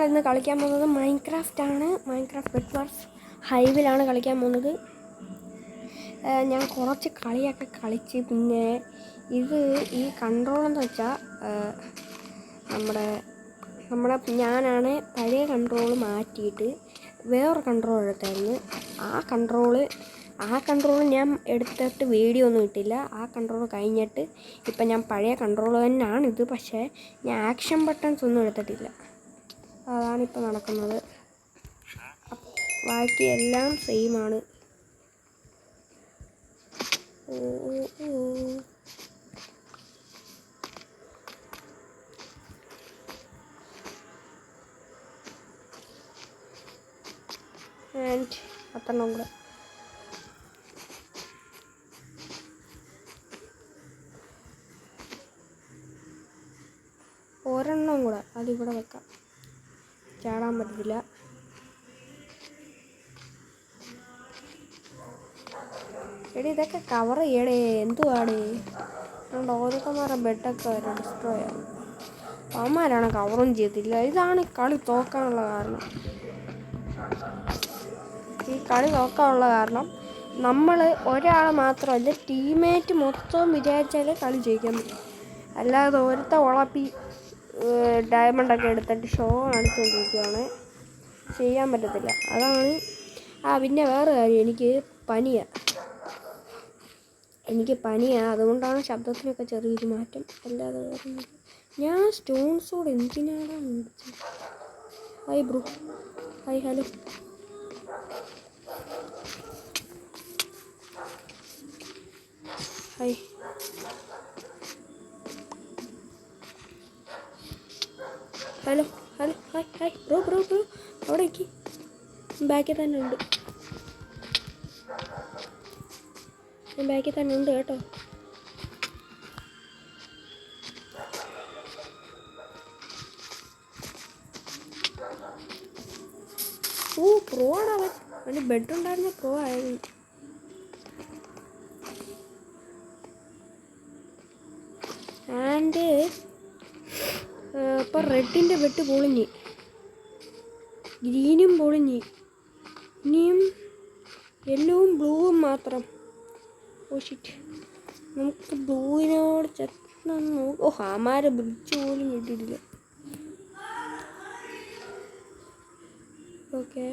നമ്മളിന്ന് കളിക്കാൻ പോകുന്നത് മൈൻക്രാഫ്റ്റാണ്. മൈൻക്രാഫ്റ്റ് ബെഡ്വാർസ് ഹൈവിലാണ് കളിക്കാൻ പോകുന്നത്. ഞാൻ കുറച്ച് കളിയൊക്കെ കളിച്ച്, പിന്നെ ഈ കൺട്രോളെന്ന് വെച്ചാൽ ഞാനാണ് പഴയ കൺട്രോൾ മാറ്റിയിട്ട് വേറൊരു കൺട്രോൾ എടുത്തായിരുന്നു. ആ കൺട്രോൾ ഞാൻ എടുത്തിട്ട് വീഡിയോ ഒന്നും ഇട്ടില്ല. ആ കൺട്രോൾ കഴിഞ്ഞിട്ട് ഇപ്പം ഞാൻ പഴയ കൺട്രോൾ തന്നെയാണിത്. പക്ഷേ ഞാൻ ആക്ഷൻ ബട്ടൺസ് ഒന്നും എടുത്തിട്ടില്ല. അതാണിപ്പോൾ നടക്കുന്നത്. ബാക്കി എല്ലാം സെയിമാണ്. ആൻഡ് 10 കൂടെ. ഒരെണ്ണം കൂടെ അതിവിടെ വെക്കാം. ചാടാൻ പറ്റില്ല. എടി ഇതൊക്കെ കവർ ചെയ്യടേ. എന്തുവാടേ അതുകൊണ്ട് ഓരോരുത്തന്മാരുടെ ബെഡൊക്കെ വരെ ഡിസ്ട്രോയ് ആവും. അവന്മാരാണ് കവറും ചെയ്തില്ല. ഇതാണ് കളി തോക്കാനുള്ള കാരണം. ഈ കളി തോക്കാനുള്ള കാരണം നമ്മൾ ഒരാൾ മാത്രമല്ല, ടീമേറ്റ് മൊത്തം വിചാരിച്ചാലേ കളി ജയിക്കാൻ പറ്റും. അല്ലാതെ ഒരുത്ത ഉളപ്പി ഡയമണ്ടൊക്കെ എടുത്തിട്ട് ഷോ കാണിച്ചുകൊണ്ടിരിക്കുകയാണ്. ചെയ്യാൻ പറ്റത്തില്ല. അതാണ്. പിന്നെ വേറെ കാര്യം, എനിക്ക് പനിയാണ്. അതുകൊണ്ടാണ് ശബ്ദത്തിനൊക്കെ ചെറിയൊരു മാറ്റം. അല്ലാതെ ഞാൻ സ്റ്റോൺസോട് എന്തിനാണ് വിളിച്ചത്? Hi bro. Hi. Hello. Hi. Hello. Hi. Bro അവിടെ നിൽക്കി. ബാക്കിൽ തന്നെ ഉണ്ട്. കേട്ടോ. പ്രോ ആണ് അവൻ. അവന് ബെഡ് ഉണ്ടായിരുന്ന പ്രോ ആയിരുന്നു. ആൻഡ് ഇപ്പം റെഡിൻ്റെ ബെഡ് പൊളിഞ്ഞ്, ഗ്രീനും പൊളിഞ്ഞ്, ഇനിയും യെല്ലോവും ബ്ലൂവും മാത്രം. ഷിറ്റ്. നമുക്ക് ബ്ലൂവിനോട് ആമാരെ ബ്രിഡ്ജ് പോലും കിട്ടിയിട്ടില്ല. ഓക്കെ.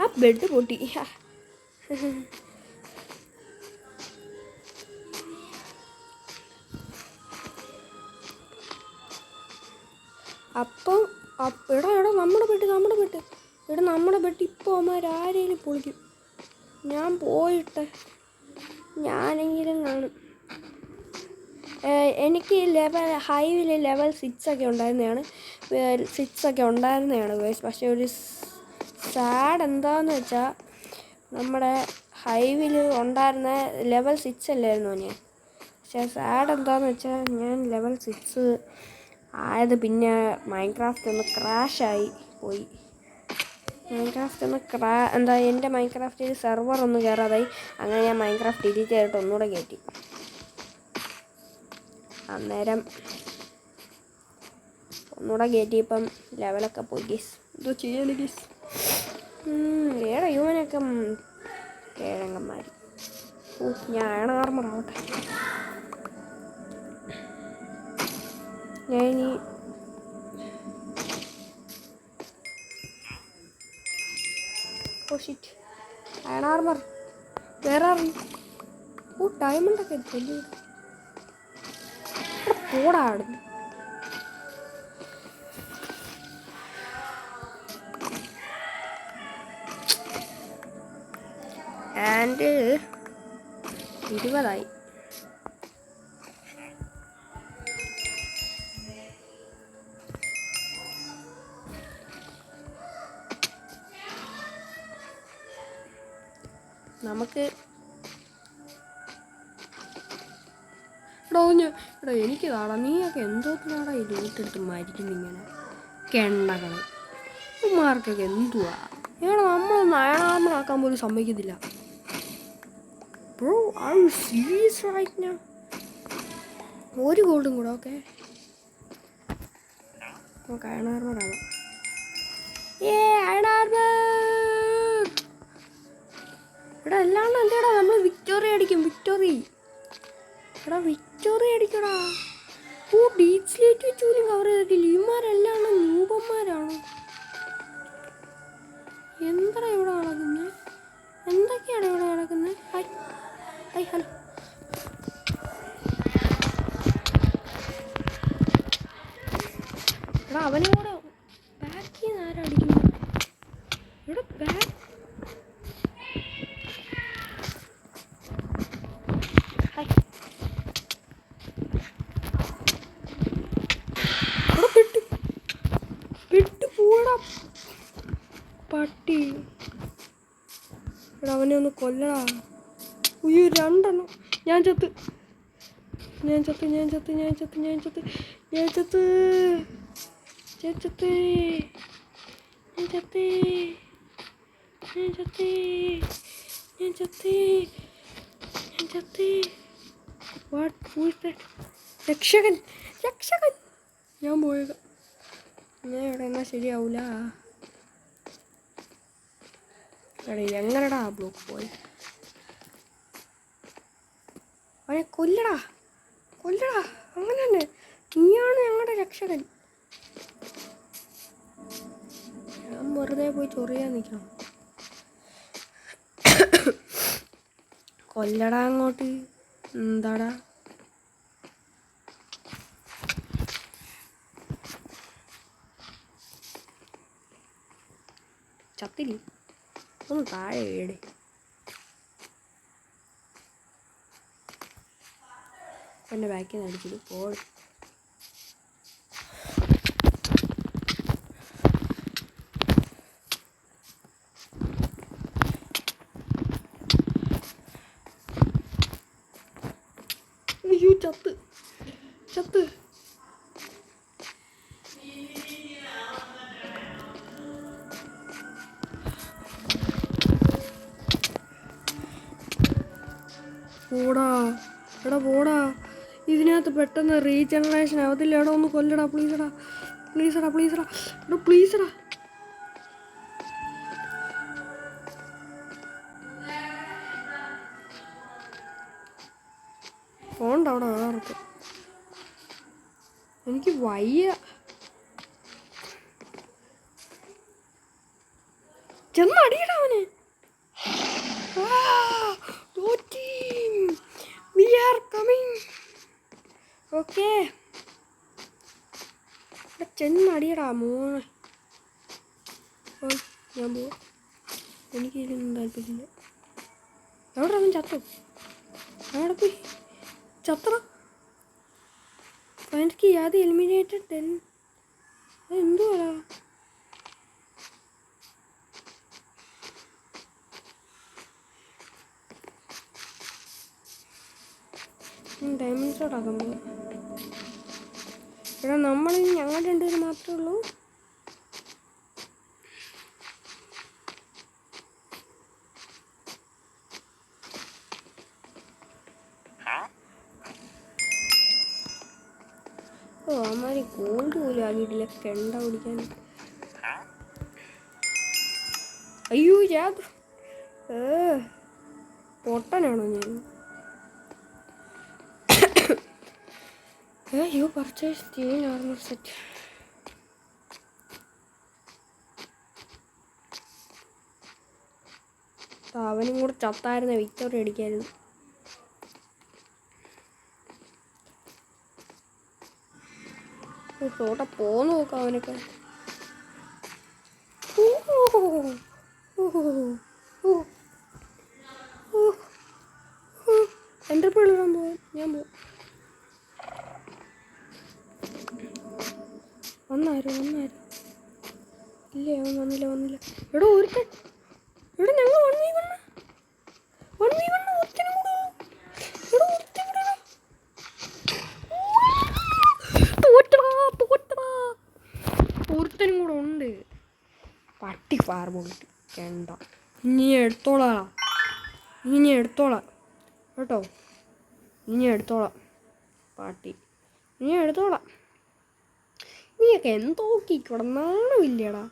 ആ ബെഡ് പൊട്ടി. അപ്പം എടാ നമ്മുടെ ബെഡ് ഇപ്പോൾ അവന്മാരാരേലും പൊളിക്കും. ഞാൻ പോയിട്ട് ഞാനെങ്കിലും കാണും. എനിക്ക് ഹൈവിൽ ലെവൽ 6 ഒക്കെ ഉണ്ടായിരുന്നതാണ്. പക്ഷേ ഒരു സാഡ് എന്താണെന്ന് വെച്ചാൽ, നമ്മുടെ ഹൈവിൽ ഉണ്ടായിരുന്ന ലെവൽ 6 അല്ലായിരുന്നു ഞാൻ. പക്ഷേ സാഡ് എന്താണെന്ന് വെച്ചാൽ, ഞാൻ ലെവൽ 6 ആയത് പിന്നെ മൈൻക്രാഫ്റ്റ് ഒന്ന് ക്രാഷായി പോയി. എൻ്റെ മൈൻക്രാഫ്റ്റിൽ സെർവർ ഒന്ന് കയറാതായി. അങ്ങനെ ഞാൻ മൈൻക്രാഫ്റ്റ് ഡിലീറ്റ് ചെയ്തിട്ട് ഒന്നുകൂടെ കയറ്റി. അന്നേരം ഒന്നുകൂടെ കയറ്റിയപ്പം ലെവലൊക്കെ പോയി ഗീസ്. എന്തോ ചെയ്യല് ഗീസ്. വേറെ യുവനൊക്കെ കേഴങ്ങന്മാർ. ഞാൻ ആർമറാവട്ടെ. ഞാനിനി ഷിറ്റ്. അയൺ ആർമർ വേറെ ഡയമണ്ടൊക്കെ എത്തില്ലേ. പോടാടുന്നു. ആൻഡ് 20 നമുക്ക്. എനിക്ക് കാണാം. നീയൊക്കെ എന്തോത്തിനാടാ ഈ ലൂട്ടെടുത്ത് മരിക്കുന്നിങ്ങനെ കെണ്ണകൾ. ഇമാർക്കൊക്കെ എന്തുവാ? നമ്മളൊന്ന് അയണാർമറൊക്കെ വെക്കാൻ പോലും സമ്മതിക്കുന്നില്ല. Bro are you serious right now? ഒരു ഗോൾഡും കൂടെ. ഓക്കെ നമുക്ക് അയൺ ആർമർ ആവാം. അയൺ ആർമർ ഇവിടെ അല്ലാണ്ട് എന്താടാ നമ്മൾ വിക്ടോറി അടിക്കും. വിക്ടോറി അടിക്കടാ. ഓ ബീച്ച് ലൈറ്റ് വെച്ച് പോലും കവർ ചെയ്തിട്ടില്ല. ഇവന്മാരെല്ലാം നൂപന്മാരാണോ? എന്താ ഇവിടെ നടക്കുന്നത്? എന്തൊക്കെയാണ് ഇവിടെ നടക്കുന്നത്? ഹലോ എടാ അവനോട് ബാക്കിൽ നിന്ന് ആരാ അടിക്കുന്നത്? ഇവിടെ ബാക്ക് വിട്ടു പോടാ പട്ടി. ഇവിടെ അവനെ ഒന്ന് കൊല്ലടാ. ഉയ്യോ 2 എണ്ണം. ഞാൻ ചത്ത്. രക്ഷകൻ ഞാൻ പോയത്. ഞാൻ ഇവിടെ എന്നാ ശരിയാവൂല. എങ്ങനെടാ ബ്ലോക്ക് പോയി? അവനെ കൊല്ലടാ. അങ്ങനെ തന്നെ നീയാണ് ഞങ്ങളുടെ രക്ഷകൻ. ഞാൻ വെറുതെ പോയി ചൊറിയാൻ നിൽക്കണം. കൊല്ലടാ അങ്ങോട്ട്. എന്താടാ ചത്തില്ലേ? ഒന്ന് താഴെ വീട്. എൻ്റെ ബാക്കിൽ നിന്ന് അടിച്ചിട്ട് പോയി. അയ്യോ ചത്ത്. പോടാ. ഇതിനകത്ത് പെട്ടെന്ന് റീജനറേഷൻ ആവത്തില്ല. എടാ ഒന്ന് കൊല്ലടാ പ്ലീസടാ. ഫോണ്ട് അവിടെ വേറെ. എനിക്ക് വയ്യ. ചെന്നടിയടാ അവന്. We are coming. Okay. ചെന്നടിയടാ മോനെ. ഞാൻ പോവാ. എനിക്ക് ഇതിനൊന്നും താല്പര്യമില്ല. എവിടെ അവൻ ചത്തു? അവിടെ പോയി ചത്ര. എനിക്ക് അത് എലിമിനേറ്റഡ്. എന്തുവാ ഡയമണ്ട്സോടാക്കാൻ പോകും. എടാ നമ്മൾ ഞങ്ങൾ 2 പേര് മാത്രമേ ഉള്ളൂ. അമ്മാരി ഗോൾഡ് പോലും ആകിയിട്ടില്ല കെണ്ട പിടിക്കാൻ. അയ്യോ പൊട്ടനാണോ ഞാൻ? You purchased 3 armor set. അവനും കൂടെ ചത്തായിരുന്ന വിക്ടോറി അടിക്കായിരുന്നു. തോട്ട പോന്ന് നോക്കാം അവനൊക്കെ. എൻ്റെ പിള്ളേരാൻ പോവാൻ ഞാൻ പോവും. വന്നാരും ഇല്ലേ? അവൻ വന്നില്ല. എടോ ഒരുത്തൻ. ഇവിടെ ഞങ്ങൾ 1v1 ഒരുത്തനും കൂടെ. ഒരുത്തനും കൂടെ ഉണ്ട്. പട്ടി ഫാർമോട്ട് കണ്ട ഇനി എടുത്തോളാം കേട്ടോ, ഇനി എടുത്തോളാം പാട്ടി, ഇനി എടുത്തോളാം. നീയൊക്കെ എന്തോക്കിക്കൂടെ, നാണമില്ലടാ.